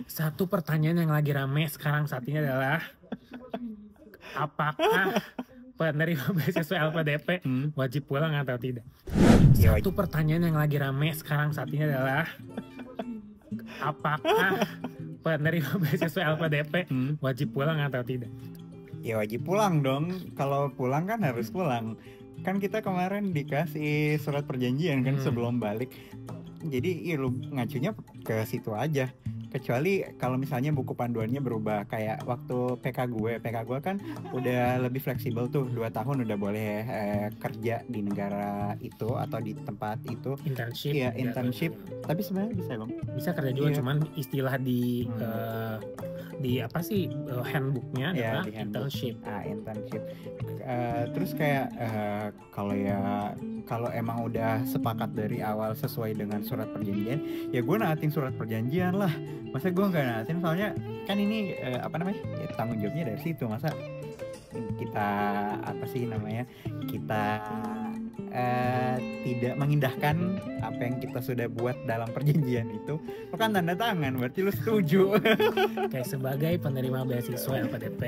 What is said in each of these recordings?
Satu pertanyaan yang lagi rame sekarang saat ini adalah apakah penerima beasiswa LPDP wajib pulang atau tidak? Ya Satu pertanyaan yang lagi rame sekarang saat ini adalah apakah penerima beasiswa LPDP wajib pulang atau tidak? ya wajib pulang dong. Kalau pulang kan harus pulang. Kan kita kemarin dikasih surat perjanjian kan sebelum balik. Jadi ya lu ngacunya ke situ aja. Kecuali kalau misalnya buku panduannya berubah kayak waktu PK gue kan udah lebih fleksibel tuh 2 tahun udah boleh kerja di negara itu atau di tempat itu. Internship. Iya internship. Tapi sebenarnya bisa dong. Bisa kerja juga, Iya. cuman istilah di apa sih handbooknya adalah Ya di handbook. internship. Internship. Terus kayak kalau emang udah sepakat dari awal sesuai dengan surat perjanjian, ya gue naatin surat perjanjian lah. Masa gue nggak naatin, soalnya kan ini ya, tanggung jawabnya dari situ. Masa kita kita tidak mengindahkan apa yang kita sudah buat dalam perjanjian itu. Lo kan tanda tangan, berarti lo setuju. Kayak sebagai penerima beasiswa LPDP,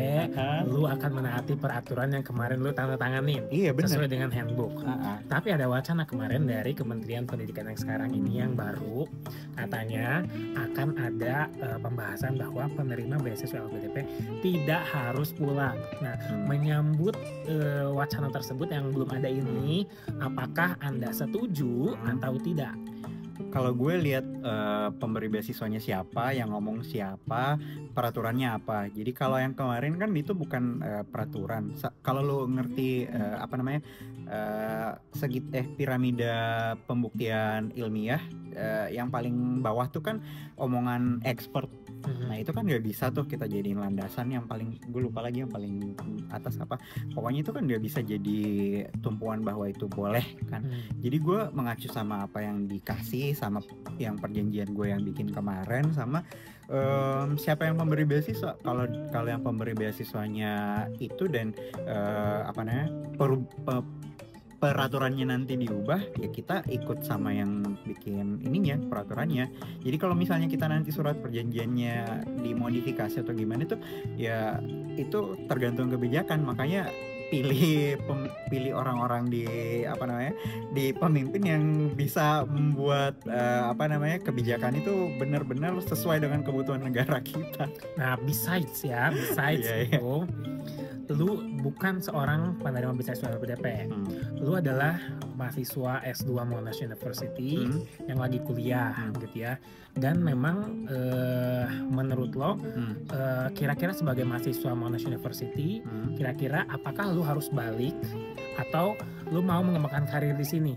lu akan menaati peraturan yang kemarin lu tanda tanganin. Iya benar. Sesuai dengan handbook. Tapi ada wacana kemarin dari Kementerian Pendidikan yang sekarang ini yang baru, katanya akan ada pembahasan bahwa penerima beasiswa LPDP tidak harus pulang. Nah, menyambut wacana tersebut yang belum ada ini, apakah Anda setuju atau tidak? Kalau gue lihat pemberi beasiswanya siapa, yang ngomong siapa, peraturannya apa. Jadi kalau yang kemarin kan itu bukan peraturan. Kalau lo ngerti piramida pembuktian ilmiah, yang paling bawah tuh kan omongan expert. Nah itu kan nggak bisa tuh kita jadiin landasan. Yang paling, gue lupa lagi yang paling atas apa. Pokoknya itu kan nggak bisa jadi tumpuan bahwa itu boleh kan. Jadi gue mengacu sama apa yang dikasih, sama yang perjanjian gue yang bikin kemarin, sama siapa yang pemberi beasiswa. Kalau yang pemberi beasiswanya itu dan peraturannya nanti diubah, ya kita ikut sama yang bikin ininya, peraturannya. Jadi kalau misalnya kita nanti surat perjanjiannya dimodifikasi atau gimana tuh, ya itu tergantung kebijakan. Makanya pilih orang-orang di pemimpin yang bisa membuat kebijakan itu benar-benar sesuai dengan kebutuhan negara kita. Nah, besides itu, lu bukan seorang penerima beasiswa LPDP. Lu adalah mahasiswa S2 Monash University yang lagi kuliah gitu ya. Dan memang menurut lo kira-kira sebagai mahasiswa Monash University, kira-kira apakah lu harus balik atau lu mau mengembangkan karir di sini?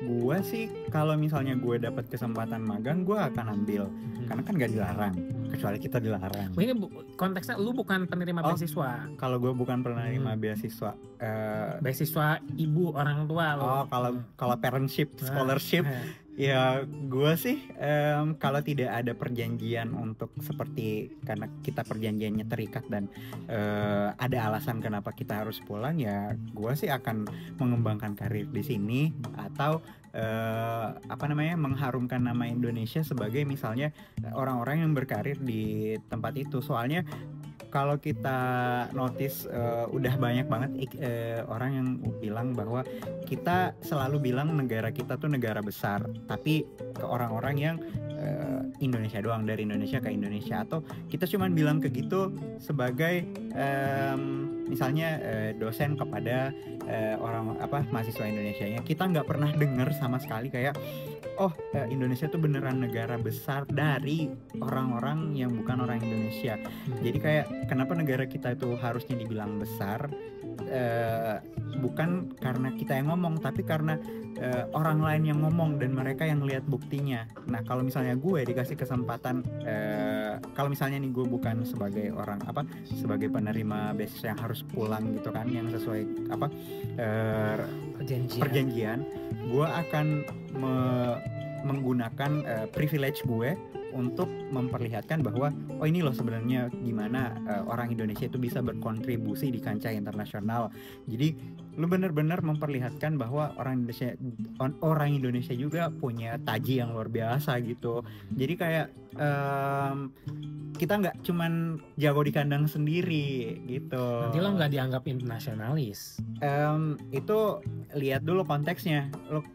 Gue sih kalau misalnya gue dapat kesempatan magang, gue akan ambil karena kan gak dilarang, kecuali kita dilarang. Ini konteksnya lu bukan penerima beasiswa. Kalau gue bukan penerima beasiswa, beasiswa ibu orang tua lo. Kalau parentship, scholarship, ya gue sih kalau tidak ada perjanjian untuk seperti, karena kita perjanjiannya terikat dan ada alasan kenapa kita harus pulang, ya gue sih akan mengembangkan karir di sini atau mengharumkan nama Indonesia sebagai misalnya orang-orang yang berkarir di tempat itu. Soalnya kalau kita notice udah banyak banget orang yang bilang bahwa kita selalu bilang negara kita tuh negara besar, tapi ke orang-orang yang Indonesia doang, dari Indonesia ke Indonesia, atau kita cuman bilang ke gitu sebagai misalnya dosen kepada mahasiswa Indonesianya. Kita nggak pernah dengar sama sekali kayak Indonesia tuh beneran negara besar dari orang-orang yang bukan orang Indonesia. Jadi kayak kenapa negara kita itu harusnya dibilang besar, bukan karena kita yang ngomong, tapi karena orang lain yang ngomong dan mereka yang lihat buktinya. Nah kalau misalnya gue dikasih kesempatan, kalau misalnya nih gue bukan sebagai sebagai penerima beasiswa yang harus pulang gitu kan, yang sesuai perjanjian, gue akan menggunakan privilege gue untuk memperlihatkan bahwa oh ini loh sebenarnya gimana orang Indonesia itu bisa berkontribusi di kancah internasional. Jadi lu benar-benar memperlihatkan bahwa orang Indonesia juga punya taji yang luar biasa gitu. Jadi kayak kita nggak cuman jago di kandang sendiri gitu. Nanti lo nggak dianggap internasionalis. Itu lihat dulu konteksnya.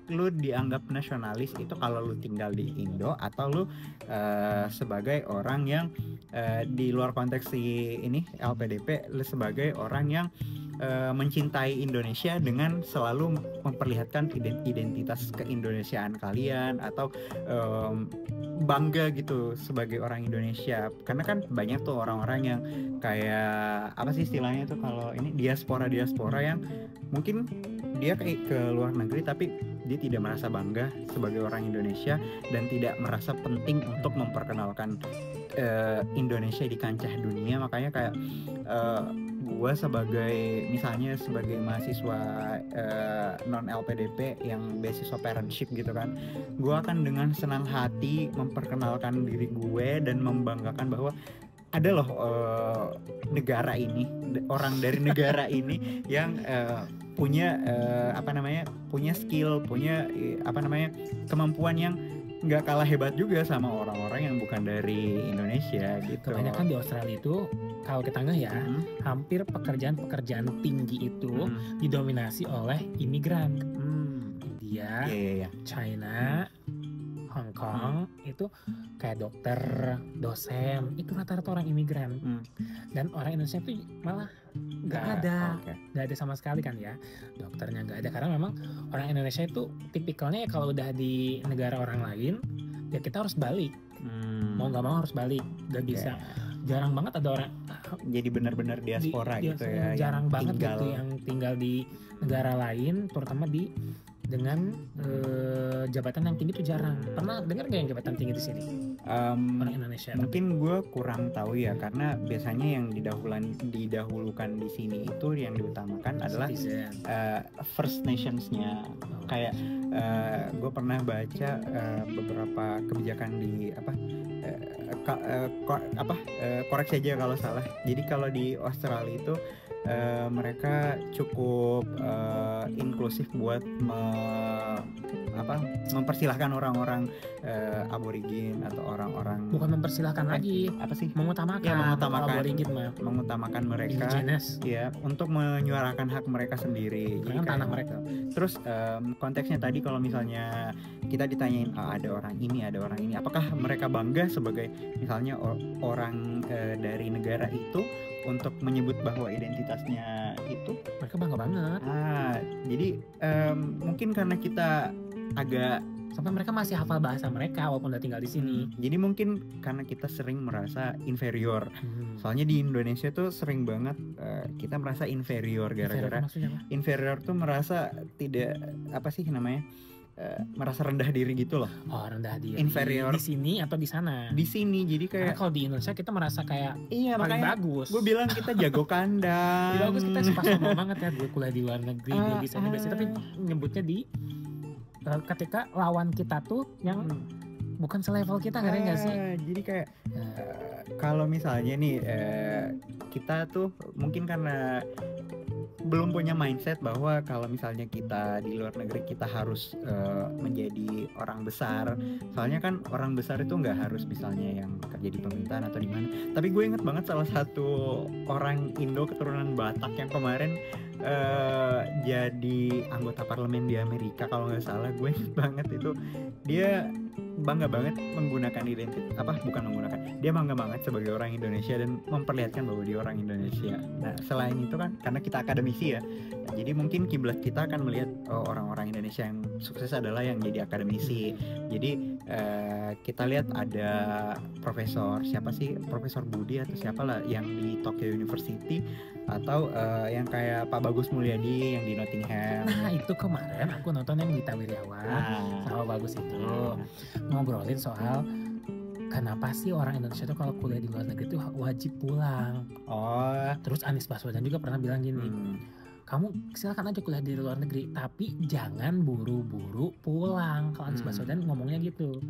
Lu dianggap nasionalis itu kalau lu tinggal di Indo atau lu sebagai orang yang di luar konteks ini LPDP, lu sebagai orang yang mencintai Indonesia dengan selalu memperlihatkan identitas keindonesiaan kalian atau bangga gitu sebagai orang Indonesia. Karena kan banyak tuh orang-orang yang kayak apa sih istilahnya tuh kalau ini diaspora yang mungkin dia ke luar negeri tapi dia tidak merasa bangga sebagai orang Indonesia dan tidak merasa penting untuk memperkenalkan Indonesia di kancah dunia. Makanya kayak gue misalnya sebagai mahasiswa non LPDP yang beasiswa parentship gitu kan, gue akan dengan senang hati memperkenalkan diri gue dan membanggakan bahwa ada loh negara ini, orang dari negara ini yang punya punya skill, punya kemampuan yang nggak kalah hebat juga sama orang-orang yang bukan dari Indonesia gitu. Kebanyakan di Australia itu kalau kita nggak ya, hampir pekerjaan tinggi itu didominasi oleh imigran. India, China, Hong Kong itu kayak dokter, dosen, itu rata-rata orang imigran. Dan orang Indonesia itu malah nggak ada sama sekali kan ya, dokternya nggak ada karena memang orang Indonesia itu tipikalnya ya kalau udah di negara orang lain ya kita harus balik, mau nggak mau harus balik, nggak bisa. Jarang banget ada orang jadi benar-benar diaspora gitu ya, jarang banget gitu yang tinggal di negara lain, terutama dengan jabatan yang tinggi itu jarang. Pernah dengar nggak yang jabatan tinggi di sini? Orang Indonesia. Mungkin gue kurang tahu ya, karena biasanya yang didahulukan di sini itu yang diutamakan adalah First Nationsnya. Kayak gue pernah baca beberapa kebijakan di koreksi aja kalau salah. Jadi kalau di Australia itu mereka cukup inklusif buat mempersilahkan orang-orang aborigin atau orang-orang, bukan mempersilahkan lagi, apa sih, mengutamakan aborigin mengutamakan mereka ya untuk menyuarakan hak mereka sendiri. Jadi tanah mereka. Terus konteksnya tadi kalau misalnya kita ditanyain ada orang ini, apakah mereka bangga sebagai misalnya orang dari negara itu untuk menyebut bahwa identitasnya itu? Mereka bangga banget. Jadi mungkin karena kita agak sampai mereka masih hafal bahasa mereka walaupun udah tinggal di sini. Jadi mungkin karena kita sering merasa inferior. Soalnya di Indonesia tuh sering banget kita merasa inferior gara-gara inferior tuh merasa tidak merasa rendah diri gitu loh. Oh, rendah diri. Inferior. Di sini atau di sana? Di sini. Jadi kayak karena kalau di Indonesia kita merasa kayak paling bagus. Gue bilang kita jago kandang. Bagus, kita suka sombong banget ya. Gue kuliah di luar negeri, gue bisa tapi nyebutnya ketika lawan kita tuh yang bukan selevel kita, nggak sih? Jadi kayak kalau misalnya nih kita tuh mungkin karena belum punya mindset bahwa kalau misalnya kita di luar negeri kita harus menjadi orang besar. Soalnya kan orang besar itu nggak harus misalnya yang kerja di pemerintahan atau di mana. Tapi gue inget banget salah satu orang Indo keturunan Batak yang kemarin jadi anggota parlemen di Amerika kalau nggak salah. Gue inget banget itu dia bangga banget menggunakan dia bangga banget sebagai orang Indonesia dan memperlihatkan bahwa dia orang Indonesia. Nah selain itu kan karena kita akademisi ya, jadi mungkin kiblat kita akan melihat orang-orang Indonesia yang sukses adalah yang jadi akademisi. Jadi kita lihat ada Profesor Budi atau siapa lah yang di Tokyo University, atau yang kayak Pak Bagus Mulyadi yang di Nottingham. Nah itu kemarin aku nonton yang Gita Wirjawan sama Bagus itu ngobrolin soal kenapa sih orang Indonesia tuh kalau kuliah di luar negeri tuh wajib pulang. Terus Anies Baswedan juga pernah bilang gini, kamu silakan aja kuliah di luar negeri, tapi jangan buru-buru pulang. Kalau Anies Baswedan ngomongnya gitu.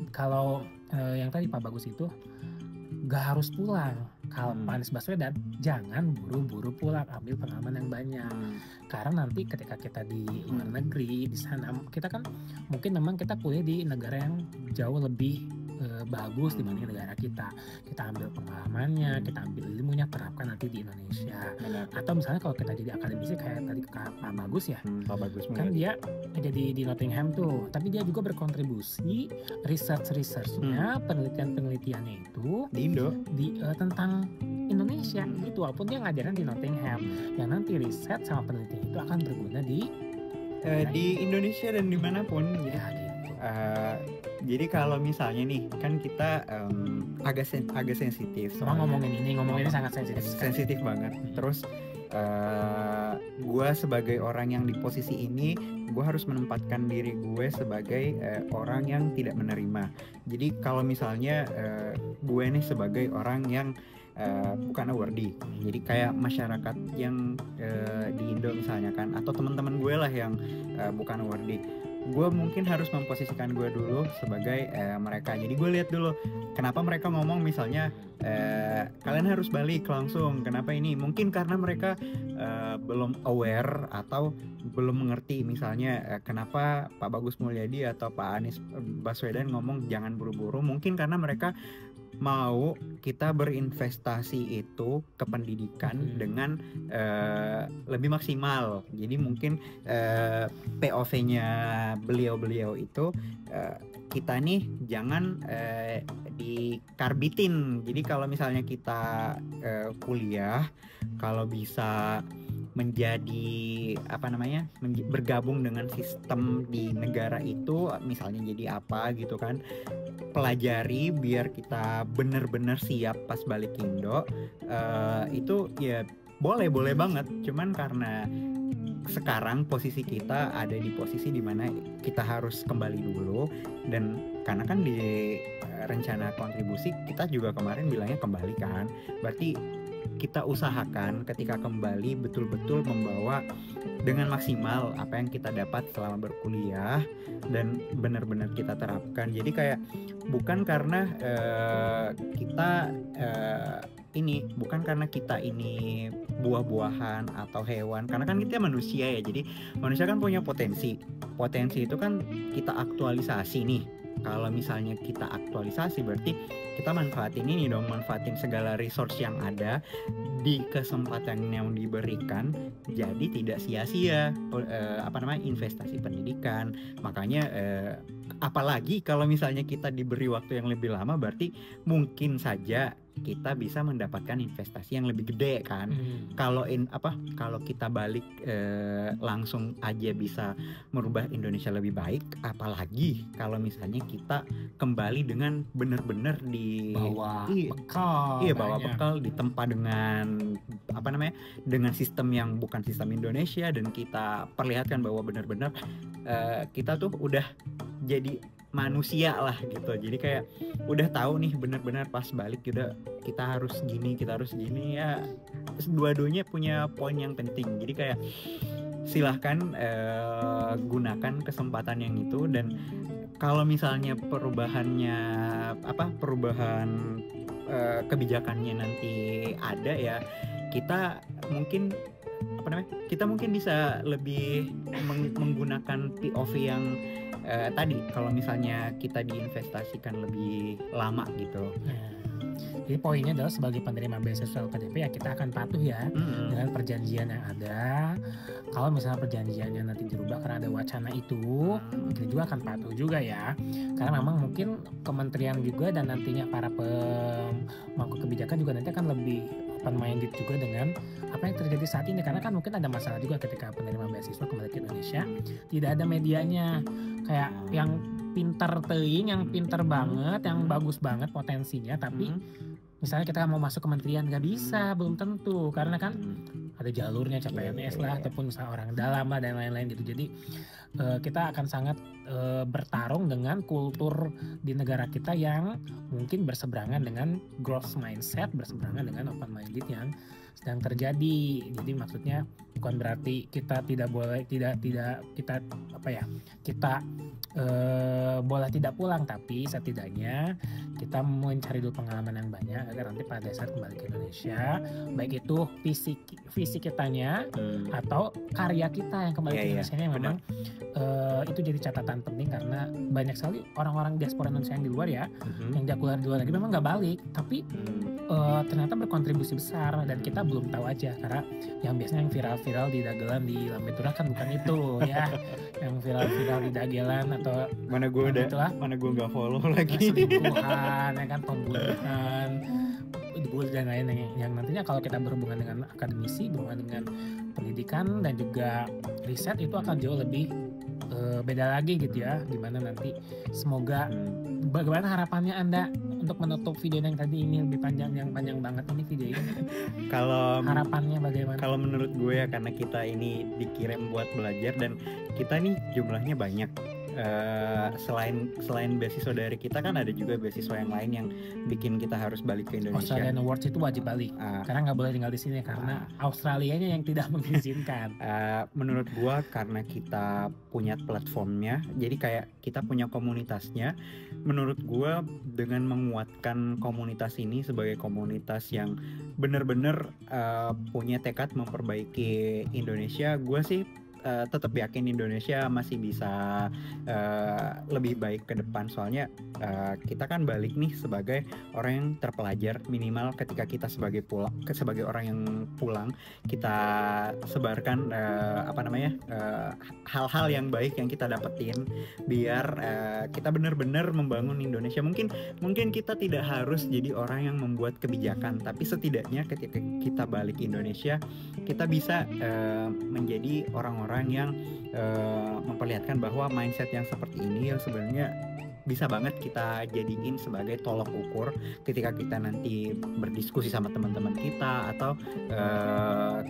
Kalau yang tadi Pak Bagus itu gak harus pulang. Kalau Pak Anies Baswedan jangan buru-buru pulang, ambil pengalaman yang banyak. Karena nanti ketika kita di luar negeri, di sana kita kan mungkin memang kita kuliah di negara yang jauh lebih bagus dibanding negara kita. Kita ambil pengalamannya, kita ambil ilmunya, terapkan nanti di Indonesia. Atau misalnya kalau kita jadi akademisi kayak tadi Pak Bagus ya, Pak Bagus kan dia jadi di Nottingham tuh, tapi dia juga berkontribusi research-nya, penelitiannya itu di Indo, tentang Indonesia gitu, walaupun dia ngajarin di Nottingham, yang nanti riset sama penelitian itu akan berguna di Indonesia dan dimanapun ya gitu. Jadi kalau misalnya nih kan kita agak sensitif. Ngomongin ini sangat sensitif banget. Terus gue sebagai orang yang di posisi ini, gue harus menempatkan diri gue sebagai orang yang tidak menerima. Jadi kalau misalnya gue nih sebagai orang yang bukan awardee, jadi kayak masyarakat yang di Indo misalnya kan, atau teman-teman gue lah yang bukan awardee, gue mungkin harus memposisikan gue dulu sebagai mereka. Jadi gue lihat dulu kenapa mereka ngomong misalnya kalian harus balik langsung, kenapa ini? Mungkin karena mereka belum aware atau belum mengerti misalnya kenapa Pak Bagus Mulyadi atau Pak Anies Baswedan ngomong jangan buru-buru. Mungkin karena mereka mau kita berinvestasi itu ke pendidikan dengan lebih maksimal. Jadi mungkin POV-nya beliau-beliau itu kita nih jangan dikarbitin. Jadi kalau misalnya kita kuliah, kalau bisa menjadi bergabung dengan sistem di negara itu, misalnya jadi apa gitu kan, pelajari biar kita bener-bener siap pas balik Indo, itu ya boleh banget. Cuman karena sekarang posisi kita ada di posisi dimana kita harus kembali dulu, dan karena kan di rencana kontribusi kita juga kemarin bilangnya kembali kan, berarti kita usahakan ketika kembali betul-betul membawa dengan maksimal apa yang kita dapat selama berkuliah dan benar-benar kita terapkan. Jadi kayak bukan karena bukan karena kita ini buah-buahan atau hewan, karena kan kita manusia ya. Jadi manusia kan punya potensi itu kan kita aktualisasi nih. Kalau misalnya kita aktualisasi berarti kita manfaatin ini dong, manfaatin segala resource yang ada di kesempatan yang diberikan, jadi tidak sia-sia investasi pendidikan. Makanya apalagi kalau misalnya kita diberi waktu yang lebih lama, berarti mungkin saja kita bisa mendapatkan investasi yang lebih gede kan. Kalau kita balik langsung aja bisa merubah Indonesia lebih baik, apalagi kalau misalnya kita kembali dengan benar-benar bawa bekal, ditempa dengan dengan sistem yang bukan sistem Indonesia, dan kita perlihatkan bahwa benar-benar kita tuh udah jadi manusia lah gitu. Jadi kayak udah tahu nih benar-benar pas balik kita harus gini ya. Dua-duanya punya poin yang penting. Jadi kayak silahkan gunakan kesempatan yang itu, dan kalau misalnya perubahan kebijakannya nanti ada ya, kita mungkin bisa lebih menggunakan POV yang tadi, kalau misalnya kita diinvestasikan lebih lama gitu. Jadi poinnya adalah sebagai penerima beasiswa LPDP ya kita akan patuh ya dengan perjanjian yang ada. Kalau misalnya perjanjiannya nanti dirubah karena ada wacana itu, kita juga akan patuh juga ya. Karena memang mungkin kementerian juga dan nantinya para pemangku kebijakan juga nanti akan lebih open-minded juga dengan apa yang terjadi saat ini. Karena kan mungkin ada masalah juga ketika penerima beasiswa kembali ke Indonesia, tidak ada medianya. Kayak yang pinter teing, yang pinter banget, yang bagus banget potensinya, tapi misalnya kita mau masuk kementerian nggak bisa, belum tentu, karena kan ada jalurnya CPNS lah, ataupun misalnya orang dalam lah dan lain-lain gitu. Jadi kita akan sangat bertarung dengan kultur di negara kita yang mungkin berseberangan dengan growth mindset, berseberangan dengan open minded yang sedang terjadi. Jadi maksudnya bukan berarti kita tidak boleh kita boleh tidak pulang, tapi setidaknya kita mencari dulu pengalaman yang banyak agar nanti pada saat kembali ke Indonesia, baik itu fisik kitanya atau karya kita yang kembali ke Indonesia yang memang itu jadi catatan penting, karena banyak sekali orang-orang diaspora Indonesia yang di luar ya, yang dia keluar di luar lagi memang nggak balik, tapi ternyata berkontribusi besar dan kita belum tahu aja, karena yang biasanya yang viral-viral di dagelan di Lambe Tura kan bukan itu ya, yang viral-viral di dagelan atau mana gue nggak follow lagi, selingkuhan ya kan, pembunuhan, dan lain yang nantinya kalau kita berhubungan dengan akademisi, berhubungan dengan pendidikan dan juga riset, itu akan jauh lebih beda lagi gitu ya. Gimana nanti, semoga bagaimana harapannya Anda untuk menutup video yang tadi ini, lebih panjang, yang panjang banget ini video ini. Kalau harapannya bagaimana? Kalau menurut gue ya, karena kita ini dikirim buat belajar dan kita nih jumlahnya banyak. Selain beasiswa dari kita kan ada juga beasiswa yang lain yang bikin kita harus balik ke Indonesia. Australian Awards itu wajib balik karena nggak boleh tinggal di sini karena Australianya yang tidak mengizinkan. Menurut gua karena kita punya platformnya, jadi kayak kita punya komunitasnya. Menurut gua dengan menguatkan komunitas ini sebagai komunitas yang benar-benar punya tekad memperbaiki Indonesia, gua sih tetap yakin Indonesia masih bisa lebih baik ke depan. Soalnya kita kan balik nih sebagai orang yang terpelajar, minimal ketika kita sebagai orang yang pulang, kita sebarkan hal-hal yang baik yang kita dapetin, biar kita benar-benar membangun Indonesia. Mungkin kita tidak harus jadi orang yang membuat kebijakan, tapi setidaknya ketika kita balik Indonesia, kita bisa menjadi orang-orang yang memperlihatkan bahwa mindset yang seperti ini yang sebenarnya bisa banget kita jadiin sebagai tolok ukur ketika kita nanti berdiskusi sama teman-teman kita atau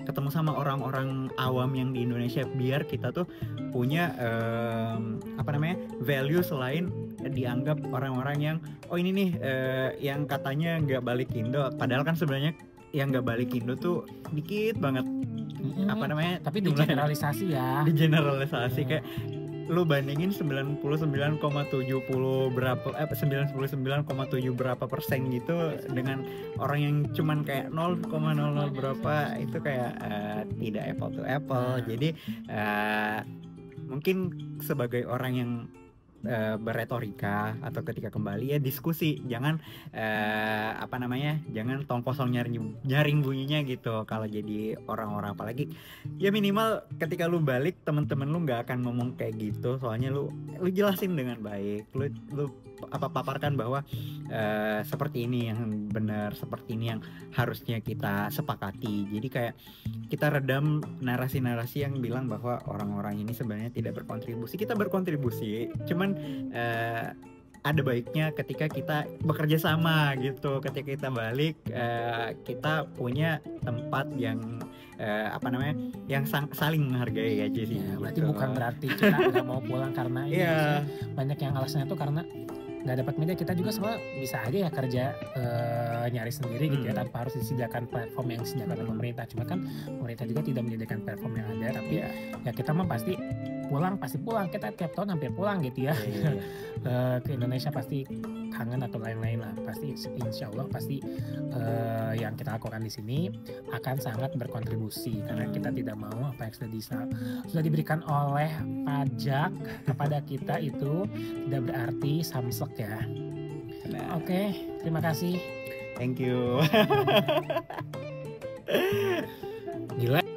ketemu sama orang-orang awam yang di Indonesia, biar kita tuh punya value selain dianggap orang-orang yang ini nih yang katanya nggak balik Indo, padahal kan sebenarnya yang nggak balik Indo tuh dikit banget. Tapi digeneralisasi ya. Digeneralisasi kayak lu bandingin 99,7 berapa persen gitu dengan orang yang cuman kayak 0,00 berapa, itu kayak tidak apple to apple. Jadi mungkin sebagai orang yang berretorika atau ketika kembali ya diskusi, jangan jangan tong kosong nyaring bunyinya gitu. Kalau jadi orang-orang, apalagi ya minimal ketika lu balik temen-temen lu nggak akan ngomong kayak gitu, soalnya lu jelasin dengan baik, lu paparkan bahwa seperti ini yang benar, seperti ini yang harusnya kita sepakati. Jadi kayak kita redam narasi-narasi yang bilang bahwa orang-orang ini sebenarnya tidak berkontribusi. Kita berkontribusi, cuman ada baiknya ketika kita bekerja sama gitu. Ketika kita balik, kita punya tempat yang yang saling menghargai aja sih. Berarti bukan berarti kita nggak mau pulang karena ini. Banyak yang alasannya tuh karena nggak dapat media. Kita juga semua bisa aja ya kerja nyari sendiri gitu ya, tanpa harus disediakan platform yang disediakan oleh pemerintah. Cuma kan pemerintah juga tidak menyediakan platform yang ada, tapi ya kita mah pasti pulang, kita tiap tahun hampir pulang gitu ya. Ke Indonesia pasti kangen atau lain-lain lah, pasti insya Allah pasti yang kita lakukan di sini akan sangat berkontribusi, karena kita tidak mau apa yang sudah diberikan oleh pajak kepada kita itu tidak berarti samsek ya. Oke, terima kasih. Thank you. Gila.